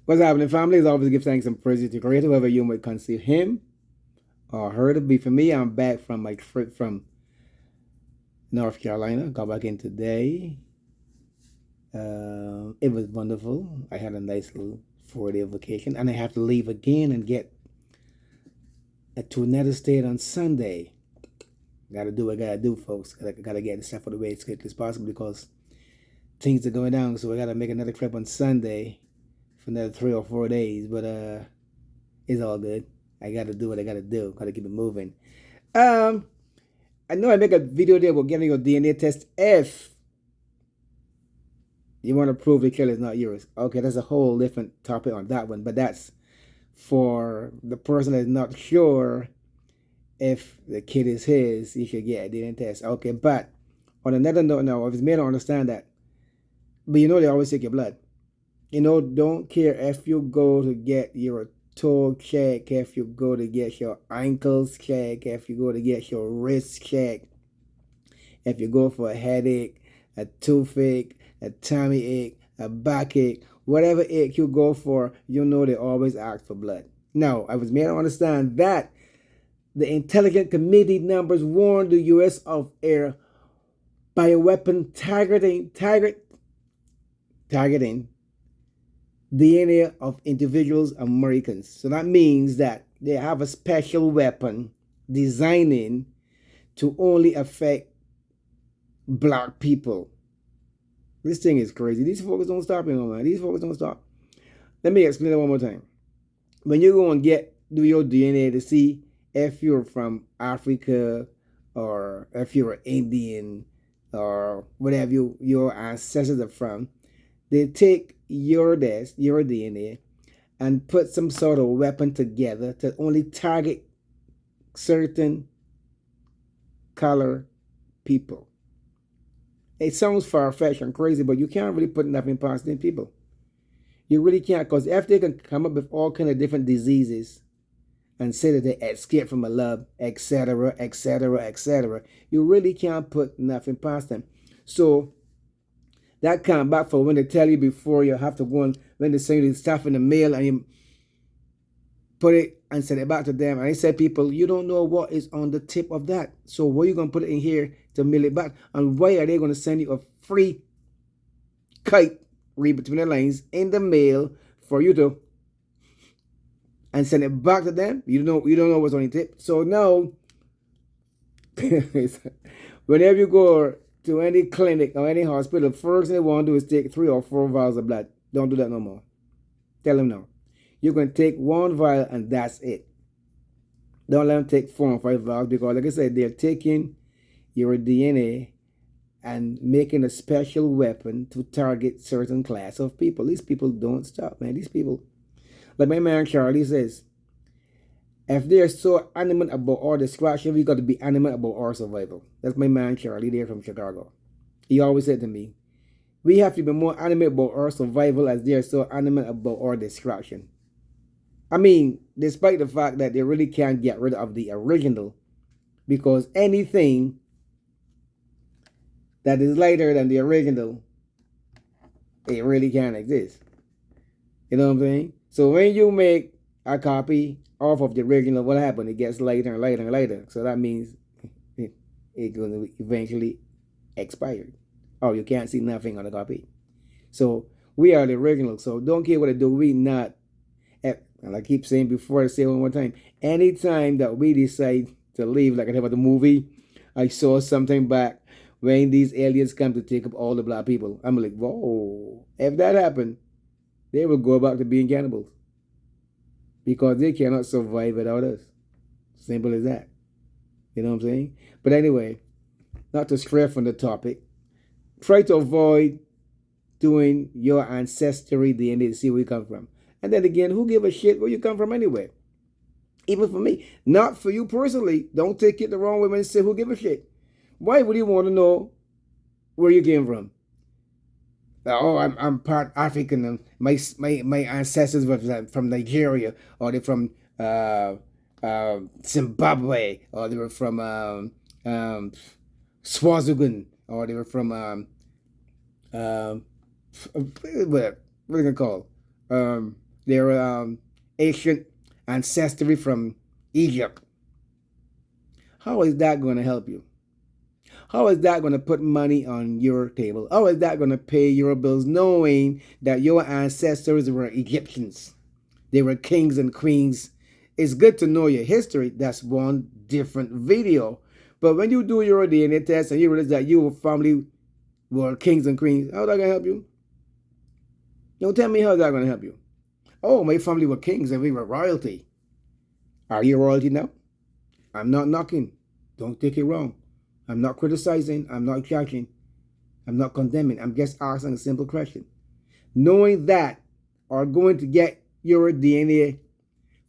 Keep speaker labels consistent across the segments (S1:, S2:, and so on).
S1: What's happening? Family is always give thanks and praise to Creator, whoever you might conceive him or her to be. For me, I'm back from my trip from North Carolina. Got back in today. It was wonderful. I had a nice little 4-day vacation, and I have to leave again and get to another state on Sunday. Gotta do what I gotta do, folks. Gotta get the stuff out of the way as quickly as possible because things are going down. So I gotta make another trip on Sunday for another 3 or 4 days. But it's all good. I gotta do what I gotta do. Gotta keep it moving. Um, I know I make a video there about getting your DNA test if you want to prove the killer is not yours. Okay, that's a whole different topic on that one, but that's for the person that's not sure if the kid is his, he should get a DNA test. Okay, but on another note now, if it's made to understand that, but you know they always take your blood. You know, don't care if you go to get your toe check, if you go to get your ankles checked, if you go to get your wrist checked, if you go for a headache, a toothache, a tummy ache, a backache, whatever ache you go for, you know they always ask for blood. Now, I was made to understand that the Intelligence Committee numbers warned the U.S. of a bioweapon targeting DNA of individuals Americans. So that means that they have a special weapon designing to only affect black people. This thing is crazy. These folks don't stop, you know, man. These folks don't stop. Let me explain it one more time. When you go and do your DNA to see if you're from Africa or if you're Indian or whatever your ancestors are from, they take your DNA, and put some sort of weapon together to only target certain color people. It sounds far-fetched and crazy, but you can't really put nothing past them people. You really can't, because if they can come up with all kind of different diseases and say that they escaped from a lab, etc., etc., etc., you really can't put nothing past them. So that come back for when they tell you before you have to go and when they send you stuff in the mail and you put it and send it back to them. And I said, people, you don't know what is on the tip of that. So where are you going to put it in here to mail it back? And why are they going to send you a free kite, read between the lines, in the mail for you to and send it back to them? You don't know what's on the tip. So now, whenever you go to any clinic or any hospital, the first thing they want to do is take 3 or 4 vials of blood. Don't do that no more. Tell them no. You can take 1 vial and that's it. Don't let them take 4 or 5 vials because, like I said, they're taking your DNA and making a special weapon to target certain class of people. These people don't stop, man. These people, like my man Charlie says, if they're so adamant about our destruction, we got to be adamant about our survival. That's my man Charlie there from Chicago. He always said to me, we have to be more adamant about our survival as they're so adamant about our destruction. I mean, despite the fact that they really can't get rid of the original, because anything that is lighter than the original, it really can't exist. You know what I'm saying? So when you make a copy off of the original, what happened? It gets lighter and lighter and lighter. So that means it's going to eventually expire. Oh, you can't see nothing on the copy. So we are the original. So don't care what they do. We not. And I keep saying before, I say it one more time. Anytime that we decide to leave, like I about the movie, I saw something back when these aliens come to take up all the black people. I'm like, whoa. If that happened, they will go back to being cannibals because they cannot survive without us. Simple as that. You know what I'm saying? But anyway, not to stray from the topic, try to avoid doing your ancestry DNA to see where you come from. And then again, who give a shit where you come from anyway? Even for me. Not for you personally. Don't take it the wrong way when you say who give a shit. Why would you want to know where you came from? Oh, I'm part African and my ancestors were from Nigeria or they're from Zimbabwe or they were from Swaziland or they were from what are they gonna call their ancient ancestry from Egypt. How is that going to help you? How is that going to put money on your table? How is that going to pay your bills knowing that your ancestors were Egyptians? They were kings and queens. It's good to know your history. That's one different video. But when you do your DNA test and you realize that your family were kings and queens, how's that going to help you? Don't tell me how's that going to help you. Oh, my family were kings and we were royalty. Are you royalty now? I'm not knocking. Don't take it wrong. I'm not criticizing. I'm not judging. I'm not condemning. I'm just asking a simple question. Knowing that are going to get your DNA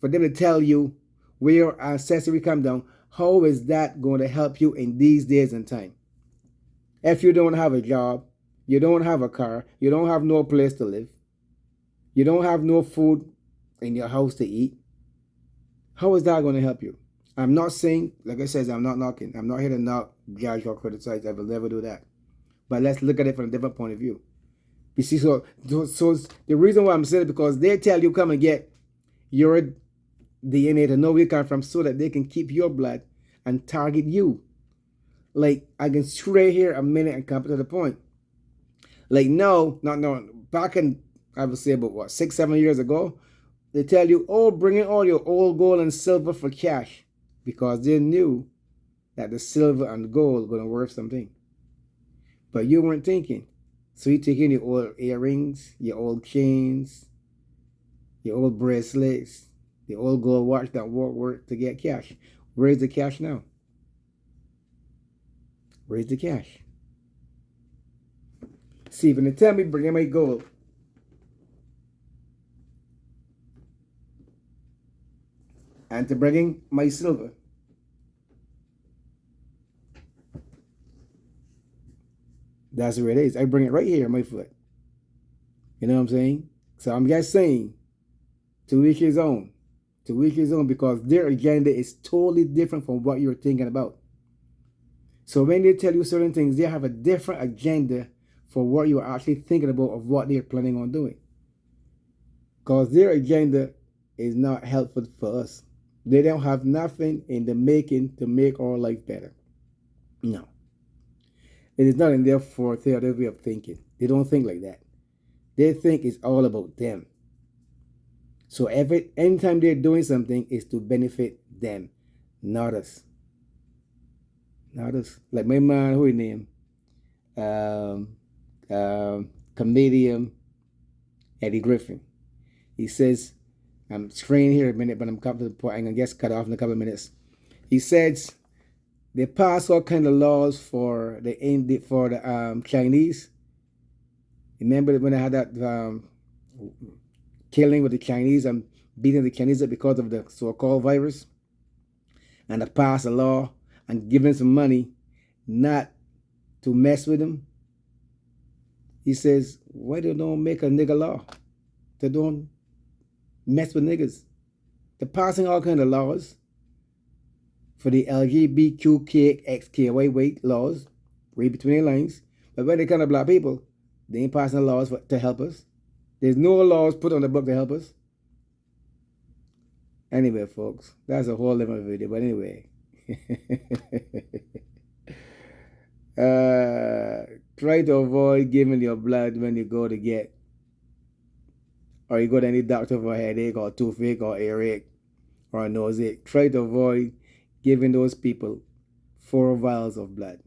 S1: for them to tell you where your ancestry come down, how is that going to help you in these days and time? If you don't have a job, you don't have a car, you don't have no place to live, you don't have no food in your house to eat, how is that going to help you? I'm not saying, like I said, I'm not knocking. I'm not here to knock, judge, or criticize. I will never do that. But let's look at it from a different point of view. You see, so the reason why I'm saying it because they tell you come and get your DNA to know where you come from so that they can keep your blood and target you. Like, I can stray here a minute and come to the point. Like, no, back in, I would say about what, 6-7 years ago, they tell you, oh, bring in all your old gold and silver for cash because they knew that the silver and gold were going to worth something. But you weren't thinking. So you take in your old earrings, your old chains, your old bracelets, the old gold watch that won't work to get cash. Where's the cash now? Where's the cash? See, when they tell me bring in my gold, and to bring in my silver, that's where it is. I bring it right here on my foot. You know what I'm saying? So I'm just saying, to each his own. To each his own, because their agenda is totally different from what you're thinking about. So when they tell you certain things, they have a different agenda for what you're actually thinking about of what they're planning on doing. Because their agenda is not helpful for us. They don't have nothing in the making to make our life better. No. It is not in their forte or their way of thinking. They don't think like that. They think it's all about them. So anytime they're doing something is to benefit them, not us. Not us. Like my man, who he named? Comedian Eddie Griffin. He says, I'm straying here a minute, but I'm coming to the point. I'm going to just cut off in a couple of minutes. He says they pass all kind of laws for the Chinese. Remember when I had that killing with the Chinese and beating the Chinese up because of the so-called virus? And they pass a law and give them some money not to mess with them. He says, why they don't make a nigger law? They don't mess with niggas. They're passing all kind of laws for the LGBTQXKY laws, read between the lines. But when they come to black people, they ain't passing laws to help us. There's no laws put on the book to help us. Anyway, folks, that's a whole different video. But anyway, try to avoid giving your blood when you go to get, or you go to any doctor for a headache or toothache or earache or a noseache. Try to avoid giving those people 4 vials of blood.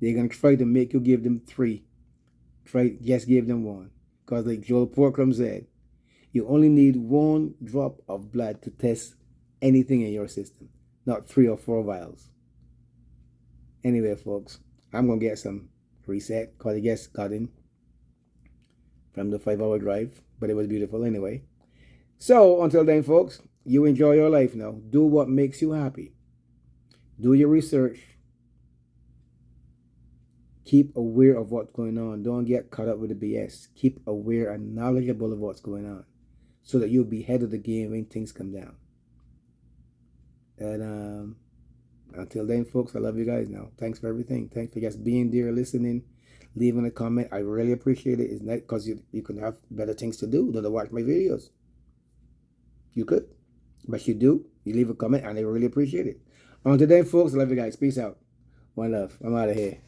S1: They're going to try to make you give them 3. Just give them 1. Because like Joel Porkram said, you only need 1 drop of blood to test anything in your system, not 3 or 4 vials. Anyway, folks, I'm going to get some reset because I just got in from the 5-hour drive, but it was beautiful anyway. So until then, folks, you enjoy your life now. Do what makes you happy. Do your research. Keep aware of what's going on. Don't get caught up with the BS. Keep aware and knowledgeable of what's going on so that you'll be ahead of the game when things come down. And until then, folks, I love you guys now. Thanks for everything. Thanks for just being there, listening, leaving a comment. I really appreciate it. It's not because you can have better things to do than to watch my videos. You could, but you do. You leave a comment, and I really appreciate it. Until then, folks, I love you guys. Peace out. One love. I'm out of here.